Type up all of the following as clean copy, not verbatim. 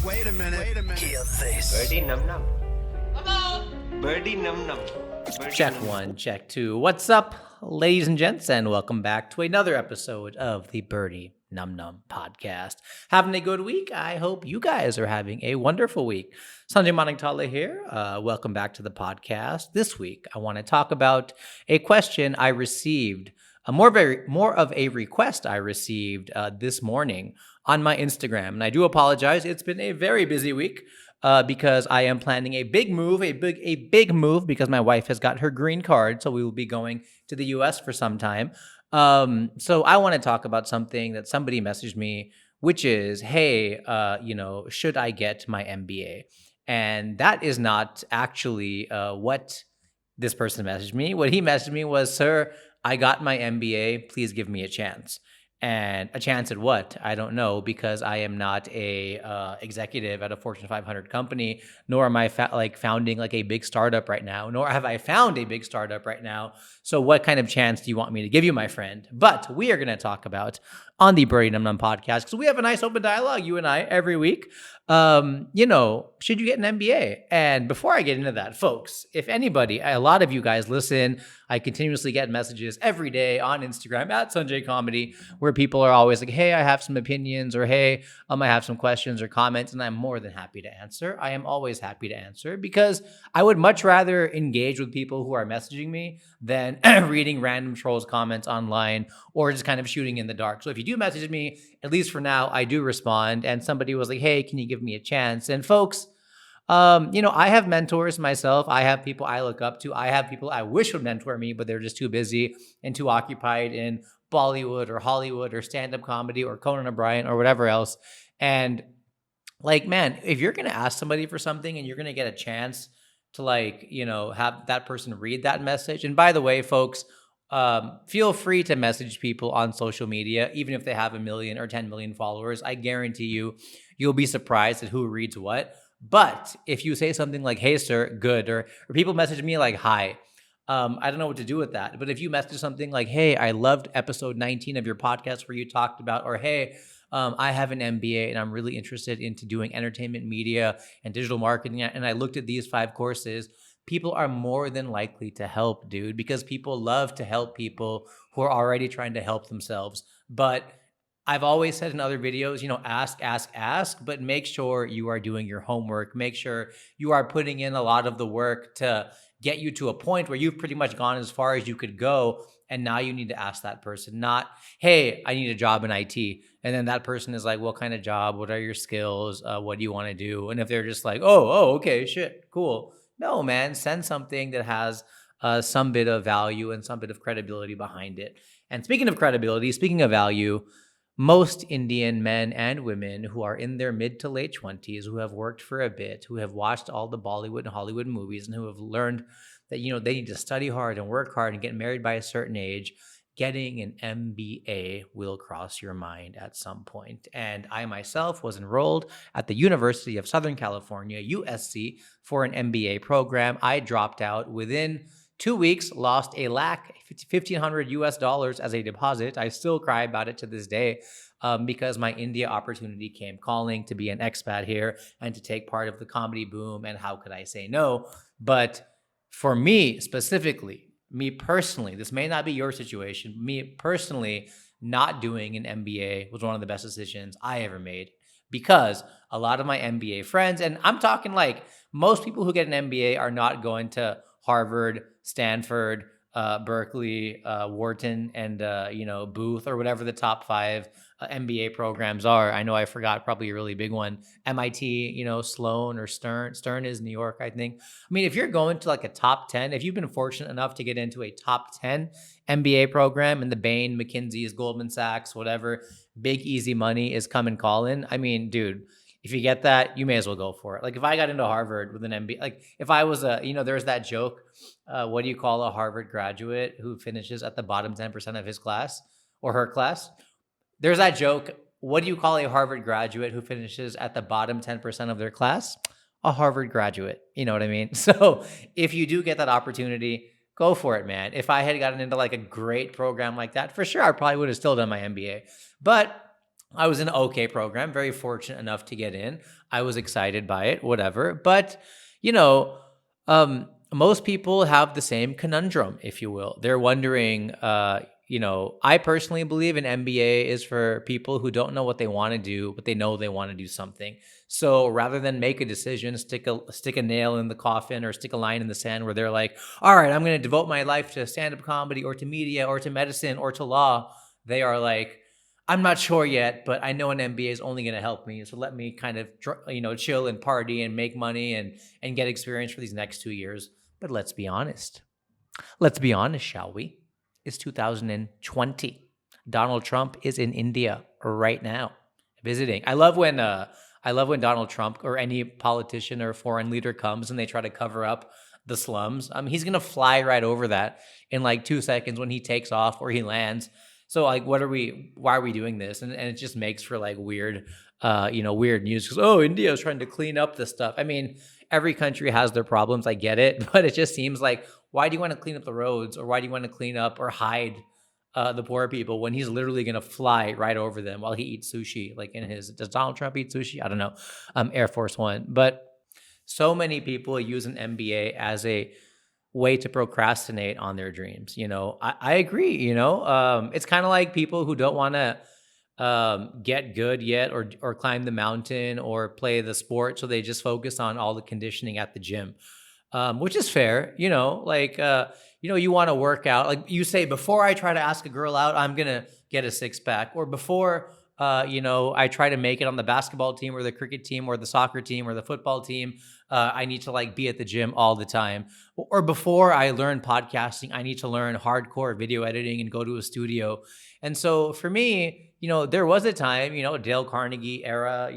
Wait a minute. Hear this. Birdy num num. Birdy num num. Check one, check two. What's up, ladies and gents, and welcome back to another episode of the Birdy Num Num podcast. Having a good week? I hope you guys are having a wonderful week. Sanjay Manaktala here. Welcome back to the podcast. This week, I want to talk about a question I received, more of a request I received this morning on my Instagram. And I do apologize. It's been a very busy week. Because I am planning a big move, a big move because my wife has got her green card, so we will be going to the U.S. for some time. So I want to talk about something that somebody messaged me, which is, hey, should I get my MBA? And that is not actually what this person messaged me. What he messaged me was, sir, I got my MBA. Please give me a chance. And a chance at what? I don't know, because I am not a executive at a Fortune 500 company, nor am I founding like a big startup right now, nor have I found a big startup right now. So what kind of chance do you want me to give you, my friend? But we are going to talk about on the Birdy Num Num podcast, because we have a nice open dialogue, you and I, every week. Should you get an MBA? And before I get into that, folks, if anybody, a lot of you guys listen, I continuously get messages every day on Instagram at Sanjay Comedy, where people are always like, hey, I have some opinions, or hey, I have some questions or comments, and I'm more than happy to answer. I am always happy to answer because I would much rather engage with people who are messaging me than reading random trolls' comments online or just kind of shooting in the dark. So if you do message me, at least for now, I do respond. And somebody was like, hey, can you give me a chance? And folks, I have mentors myself. I have people I look up to. I have people I wish would mentor me, but they're just too busy and too occupied in Bollywood or Hollywood or stand-up comedy or Conan O'Brien or whatever else. And like, man, if you're going to ask somebody for something and you're going to get a chance to have that person read that message. And by the way, folks, feel free to message people on social media, even if they have 1 million or 10 million followers. I guarantee you'll be surprised at who reads what. But if you say something like, hey, sir, good, or people message me like, hi, I don't know what to do with that. But if you message something like, hey, I loved episode 19 of your podcast where you talked about, or hey, I have an MBA and I'm really interested into doing entertainment media and digital marketing, and I looked at these 5 courses, people are more than likely to help, dude, because people love to help people who are already trying to help themselves. But I've always said in other videos, ask, but make sure you are doing your homework. Make sure you are putting in a lot of the work to get you to a point where you've pretty much gone as far as you could go. And now you need to ask that person, not, hey, I need a job in IT. And then that person is like, what kind of job? What are your skills? What do you want to do? And if they're just like, oh, okay, shit, cool. No, man, send something that has some bit of value and some bit of credibility behind it. And speaking of credibility, speaking of value, most Indian men and women who are in their mid to late 20s, who have worked for a bit, who have watched all the Bollywood and Hollywood movies, and who have learned that, they need to study hard and work hard and get married by a certain age, getting an MBA will cross your mind at some point. And I myself was enrolled at the University of Southern California, USC, for an MBA program. I dropped out within 2 weeks, lost $1,500 US as a deposit. I still cry about it to this day because my India opportunity came calling to be an expat here and to take part of the comedy boom. And how could I say no? But for me specifically, me personally, this may not be your situation. Me personally, not doing an MBA was one of the best decisions I ever made, because a lot of my MBA friends, and I'm talking like most people who get an MBA are not going to Harvard, Stanford, Berkeley, Wharton, and Booth, or whatever the top 5 MBA programs are. I know I forgot probably a really big one. MIT, Sloan or Stern. Stern is New York, I think. I mean, if you're going to like a top 10, if you've been fortunate enough to get into a top 10 MBA program in the Bain, McKinsey's, Goldman Sachs, whatever, big easy money is come and calling. I mean, dude, if you get that, you may as well go for it. Like if I got into Harvard with an MBA, like if I was there's that joke, what do you call a Harvard graduate who finishes at the bottom 10% of his class or her class? There's that joke. What do you call a Harvard graduate who finishes at the bottom 10% of their class? A Harvard graduate. You know what I mean? So if you do get that opportunity, go for it, man. If I had gotten into like a great program like that, for sure, I probably would have still done my MBA. But I was in an okay program, very fortunate enough to get in. I was excited by it, whatever. But, you know, most people have the same conundrum, if you will. They're wondering, I personally believe an MBA is for people who don't know what they want to do, but they know they want to do something. So rather than make a decision, stick a nail in the coffin or stick a line in the sand where they're like, all right, I'm going to devote my life to stand-up comedy or to media or to medicine or to law, they are like, I'm not sure yet, but I know an MBA is only going to help me. So let me kind of, chill and party and make money and get experience for these next 2 years. But let's be honest. Let's be honest, shall we? It's 2020. Donald Trump is in India right now, visiting. I love when Donald Trump or any politician or foreign leader comes and they try to cover up the slums. He's gonna fly right over that in like 2 seconds when he takes off or he lands. So like, why are we doing this? And it just makes for like weird, weird news because, oh, India is trying to clean up this stuff. I mean, every country has their problems. I get it, but it just seems like, why do you want to clean up the roads or why do you want to clean up or hide the poor people when he's literally going to fly right over them while he eats sushi? Like does Donald Trump eat sushi? I don't know. Air Force One. But so many people use an MBA as a way to procrastinate on their dreams. I agree. It's kind of like people who don't want to get good yet or climb the mountain or play the sport. So they just focus on all the conditioning at the gym, which is fair. You want to work out. Like you say, before I try to ask a girl out, I'm going to get a six pack. Or before, I try to make it on the basketball team or the cricket team or the soccer team or the football team. I need to like be at the gym all the time. Or before I learn podcasting, I need to learn hardcore video editing and go to a studio. And so for me, there was a time, Dale Carnegie era,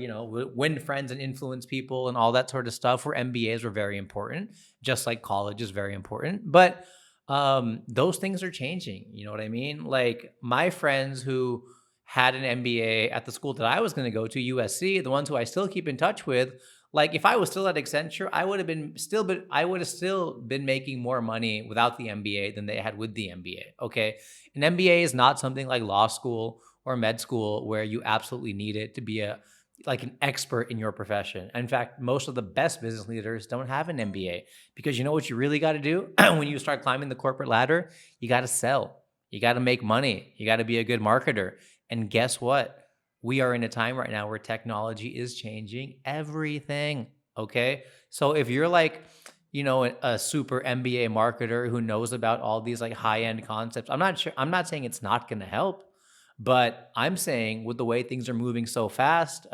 win friends and influence people and all that sort of stuff where MBAs were very important, just like college is very important. But those things are changing. You know what I mean? Like my friends who had an MBA at the school that I was going to go to, USC, the ones who I still keep in touch with, like if I was still at Accenture, I would have still been making more money without the MBA than they had with the MBA. Okay. An MBA is not something like law school or med school where you absolutely need it to be an expert in your profession. In fact, most of the best business leaders don't have an MBA because you know what you really got to do when you start climbing the corporate ladder? You got to sell. You got to make money. You got to be a good marketer. And guess what? We are in a time right now where technology is changing everything. Okay. So if you're like, a super MBA marketer who knows about all these like high-end concepts, I'm not saying it's not going to help, but I'm saying with the way things are moving so fast,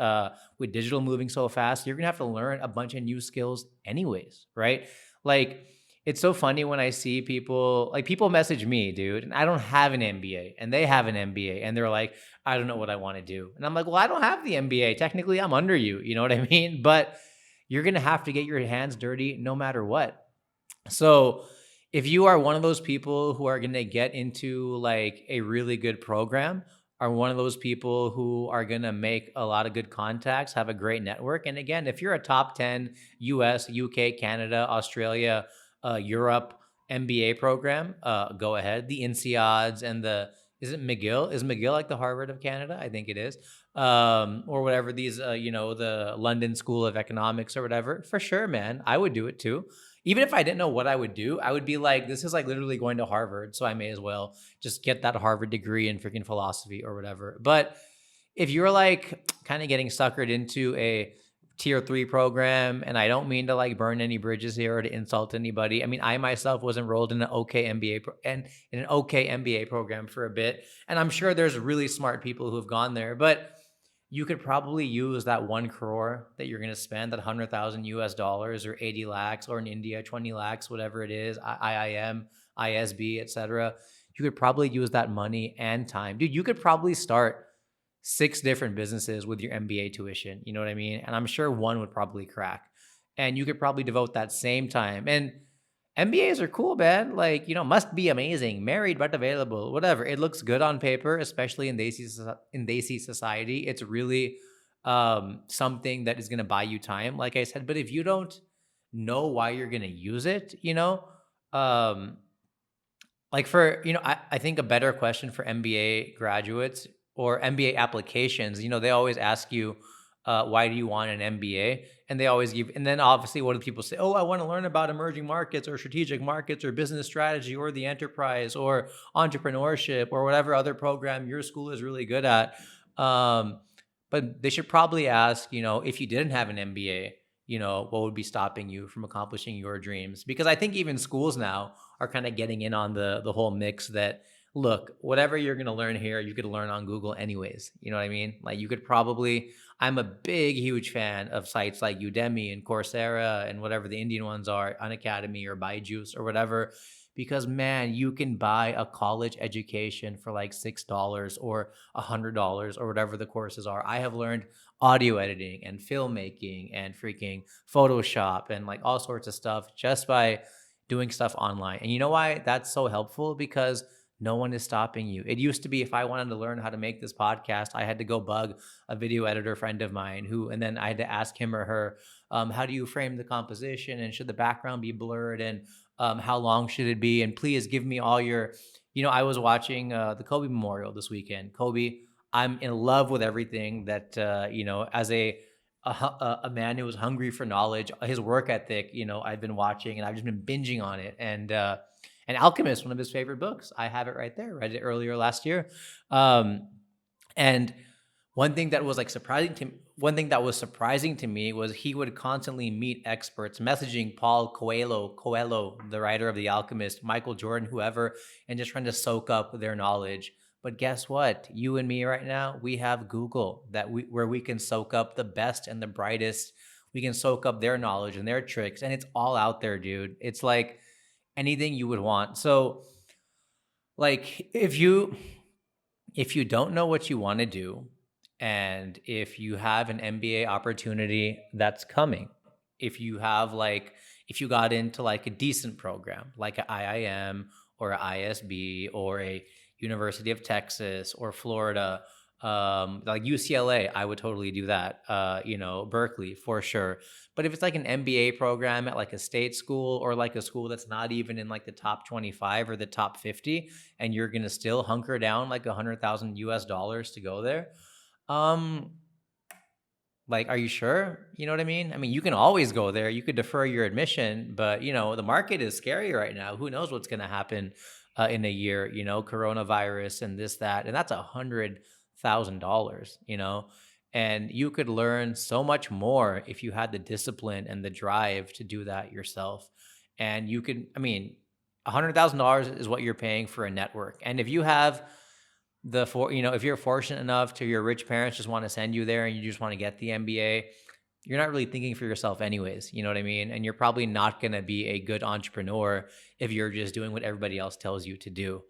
with digital moving so fast, you're going to have to learn a bunch of new skills anyways. Right. Like, it's so funny when I see people message me, dude, and I don't have an MBA and they have an MBA and they're like, I don't know what I want to do. And I'm like, well, I don't have the MBA. Technically, I'm under you. You know what I mean? But you're going to have to get your hands dirty no matter what. So if you are one of those people who are going to get into like a really good program, are one of those people who are going to make a lot of good contacts, have a great network. And again, if you're a top 10 US, UK, Canada, Australia, Europe MBA program, go ahead. The INSEADs and is it McGill? Is McGill like the Harvard of Canada? I think it is. Or whatever these, the London School of Economics or whatever. For sure, man. I would do it too. Even if I didn't know what I would do, I would be like, this is like literally going to Harvard. So I may as well just get that Harvard degree in freaking philosophy or whatever. But if you're like kind of getting suckered into a tier 3 program, and I don't mean to like burn any bridges here or to insult anybody. I mean, I myself was enrolled in an okay MBA program for a bit, and I'm sure there's really smart people who have gone there, but you could probably use that 1 crore that you're going to spend, that 100,000 US dollars or 80 lakhs, or in India, 20 lakhs, whatever it is, IIM, ISB, etc. You could probably use that money and time. Dude, you could probably start 6 different businesses with your MBA tuition. You know what I mean? And I'm sure one would probably crack. And you could probably devote that same time. And MBAs are cool, man. Like, must be amazing. Married but available. Whatever. It looks good on paper, especially in Desi society. It's really something that is going to buy you time, like I said. But if you don't know why you're going to use it, I think a better question for MBA graduates or MBA applications, they always ask you, why do you want an MBA? And they always give, and then obviously what do people say? Oh, I want to learn about emerging markets or strategic markets or business strategy or the enterprise or entrepreneurship or whatever other program your school is really good at. But they should probably ask, if you didn't have an MBA, what would be stopping you from accomplishing your dreams? Because I think even schools now are kind of getting in on the whole mix that, look, whatever you're going to learn here, you could learn on Google anyways. You know what I mean? Like you could probably, I'm a big, huge fan of sites like Udemy and Coursera and whatever the Indian ones are, Unacademy or Byju's or whatever, because man, you can buy a college education for like $6 or $100 or whatever the courses are. I have learned audio editing and filmmaking and freaking Photoshop and like all sorts of stuff just by doing stuff online. And you know why that's so helpful? Because no one is stopping you. It used to be if I wanted to learn how to make this podcast, I had to go bug a video editor friend of mine and then I had to ask him or her, how do you frame the composition and should the background be blurred and how long should it be? And please give me all your, I was watching the Kobe Memorial this weekend. Kobe, I'm in love with everything that, as a man who was hungry for knowledge, his work ethic, I've been watching and I've just been binging on it. And Alchemist, one of his favorite books. I have it right there. Read it earlier last year. And one thing that was surprising to me was he would constantly meet experts, messaging Paul Coelho, the writer of The Alchemist, Michael Jordan, whoever, and just trying to soak up their knowledge. But guess what? You and me right now, we have Google where we can soak up the best and the brightest. We can soak up their knowledge and their tricks, and it's all out there, dude. It's like anything you would want. So like if you don't know what you want to do, and if you have an MBA opportunity that's coming, if you got into like a decent program like an IIM or an ISB or a University of Texas or Florida, like UCLA, I would totally do that. Berkeley for sure. But if it's like an MBA program at like a state school or like a school that's not even in like the top 25 or the top 50, and you're gonna still hunker down like $100,000 to go there, like, are you sure? You know what I mean? I mean, you can always go there. You could defer your admission, but the market is scary right now. Who knows what's gonna happen in a year? Coronavirus and this, that, and that's $100,000. And you could learn so much more if you had the discipline and the drive to do that yourself. And you could, $100,000 is what you're paying for a network. And if you have if you're fortunate enough to your rich parents just want to send you there and you just want to get the MBA, you're not really thinking for yourself anyways. You know what I mean? And you're probably not going to be a good entrepreneur if you're just doing what everybody else tells you to do.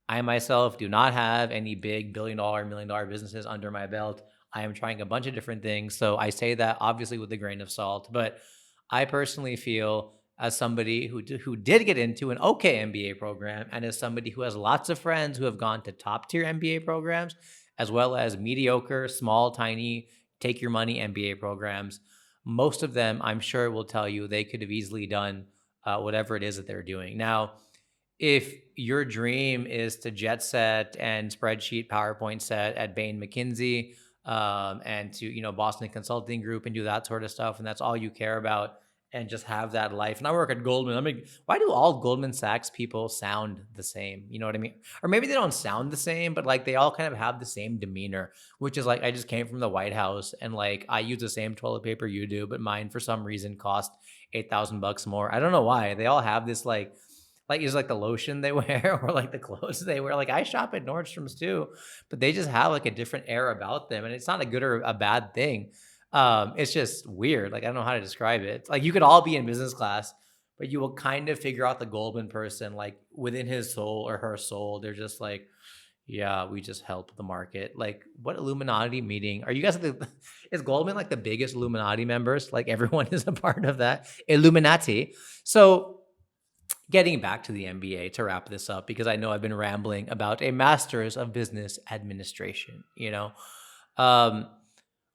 I myself do not have any big $1 billion, $1 million businesses under my belt. I am trying a bunch of different things. So I say that obviously with a grain of salt, but I personally feel as somebody who did get into an okay MBA program, and as somebody who has lots of friends who have gone to top tier MBA programs, as well as mediocre, small, tiny, take your money MBA programs, most of them, I'm sure, will tell you they could have easily done whatever it is that they're doing. Now, if your dream is to jet set and spreadsheet PowerPoint set at Bain McKinsey, and to Boston Consulting Group and do that sort of stuff, and that's all you care about, and just have that life. And I work at Goldman. Why do all Goldman Sachs people sound the same? You know what I mean? Or maybe they don't sound the same, but like they all kind of have the same demeanor, which is like, I just came from the White House and like I use the same toilet paper you do, but mine for some reason cost $8,000 more. I don't know why. They all have this like is like the lotion they wear or like the clothes they wear. Like I shop at Nordstrom's too, but they just have like a different air about them, and it's not a good or a bad thing. It's just weird. Like I don't know how to describe it. Like you could all be in business class, but you will kind of figure out the Goldman person, like within his soul or her soul. They're just like, yeah, we just help the market. Like what Illuminati meeting? Are you guys is Goldman like the biggest Illuminati members? Like everyone is a part of that Illuminati. So getting back to the MBA to wrap this up, because I know I've been rambling about a master's of business administration,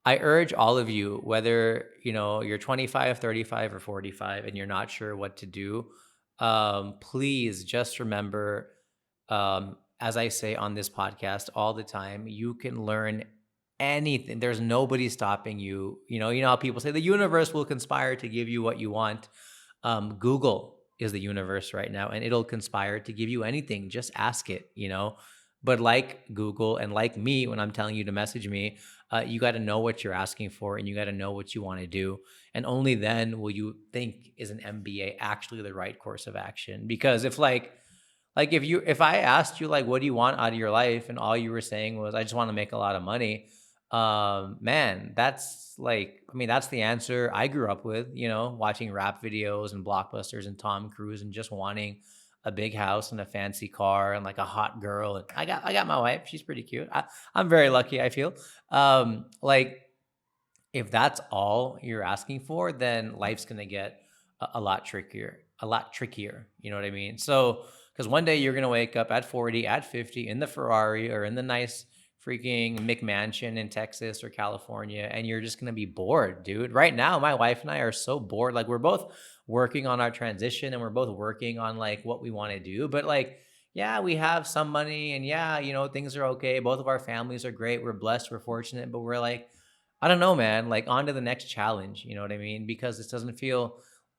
I urge all of you, whether, you're 25, 35, or 45, and you're not sure what to do, please just remember, as I say on this podcast all the time, you can learn anything. There's nobody stopping you. You know how people say the universe will conspire to give you what you want. Google is the universe right now, and it'll conspire to give you anything. Just ask it. But like Google and like me, when I'm telling you to message me, you got to know what you're asking for, and you got to know what you want to do. And only then will you think, is an MBA actually the right course of action? Because if I asked you, like, what do you want out of your life, and all you were saying was, I just want to make a lot of money, man, that's the answer I grew up with, watching rap videos and blockbusters and Tom Cruise and just wanting a big house and a fancy car and like a hot girl. And I got my wife. She's pretty cute. I'm very lucky, I feel. Like, if that's all you're asking for, then life's going to get a lot trickier, You know what I mean? So, because one day you're going to wake up at 40, at 50 in the Ferrari or in the nice freaking McMansion in Texas or California, and you're just going to be bored, dude. Right now, my wife and I are so bored. Like, we're both working on our transition, and we're both working on like what we want to do. But like, yeah, we have some money, and yeah, things are okay. Both of our families are great. We're blessed, we're fortunate, but we're like, I don't know, man, like, on to the next challenge, you know what I mean? Because this doesn't feel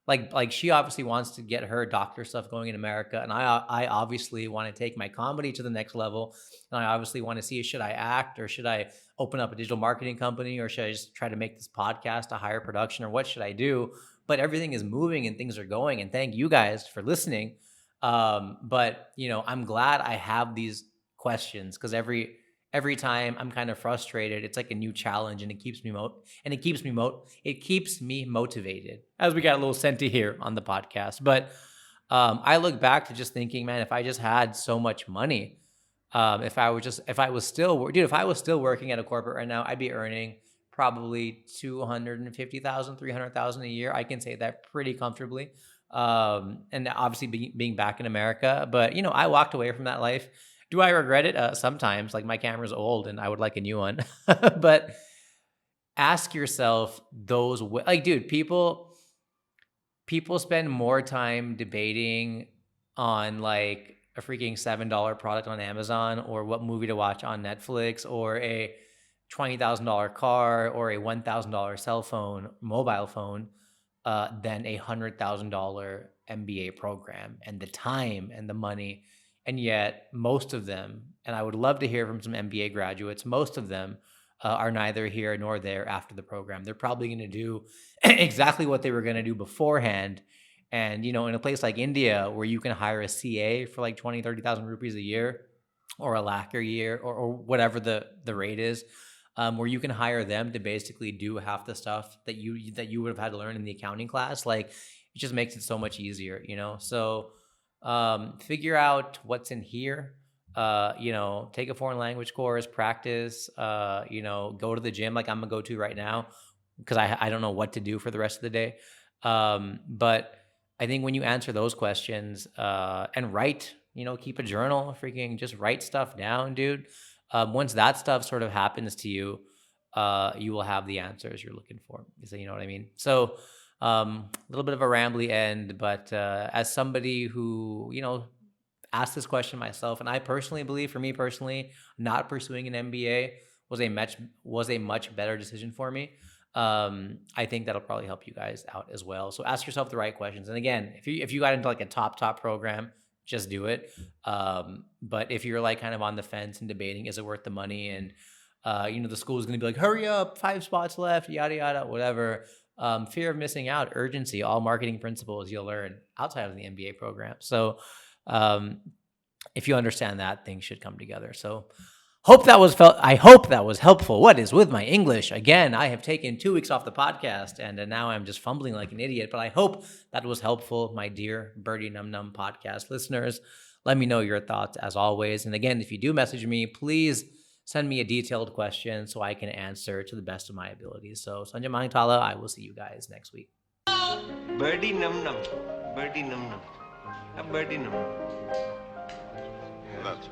like she obviously wants to get her doctor stuff going in America, and I obviously want to take my comedy to the next level, and I obviously want to see, should I act, or should I open up a digital marketing company, or should I just try to make this podcast a higher production, or what should I do? But everything is moving and things are going, and thank you guys for listening. But I'm glad I have these questions, because every time I'm kind of frustrated, it's like a new challenge, and it keeps me motivated. As we got a little senti here on the podcast, but I look back to just thinking, man, if I just had so much money, if I was still working at a corporate right now, I'd be earning probably 250,000, 300,000 a year. I can say that pretty comfortably. And obviously being back in America, but I walked away from that life. Do I regret it? Sometimes, like, my camera's old and I would like a new one. But ask yourself dude, people spend more time debating on like a freaking $7 product on Amazon, or what movie to watch on Netflix, or a $20,000 car, or a $1,000 mobile phone, than a $100,000 MBA program, and the time and the money. And yet most of them, and I would love to hear from some MBA graduates, most of them are neither here nor there after the program. They're probably going to do exactly what they were going to do beforehand. And, in a place like India, where you can hire a CA for like 20, 30,000 rupees a year, or a lakh a year, or whatever the rate is, where you can hire them to basically do half the stuff that you would have had to learn in the accounting class. Like, it just makes it so much easier, So figure out what's in here. Take a foreign language course, practice, go to the gym like I'm gonna go to right now, because I don't know what to do for the rest of the day. But I think when you answer those questions, and write, keep a journal, freaking just write stuff down, dude. Once that stuff sort of happens to you, you will have the answers you're looking for. You know what I mean? So, a little bit of a rambly end, but as somebody who, asked this question myself, and I personally believe, for me personally, not pursuing an MBA was a much better decision for me. I think that'll probably help you guys out as well. So ask yourself the right questions. And again, if you got into like a top program, just do it. But if you're like kind of on the fence and debating, is it worth the money? And the school is going to be like, hurry up, 5 spots left, yada yada, whatever. Fear of missing out, urgency, all marketing principles you'll learn outside of the MBA program. So if you understand that, things should come together. So I hope that was helpful. What is with my English? Again, I have taken 2 weeks off the podcast, and now I'm just fumbling like an idiot, but I hope that was helpful, my dear Birdy Num Num podcast listeners. Let me know your thoughts as always. And again, if you do message me, please send me a detailed question so I can answer to the best of my abilities. So, Sanjay, Manaktala, I will see you guys next week. Birdy num num. Birdy num num. A birdie num. That's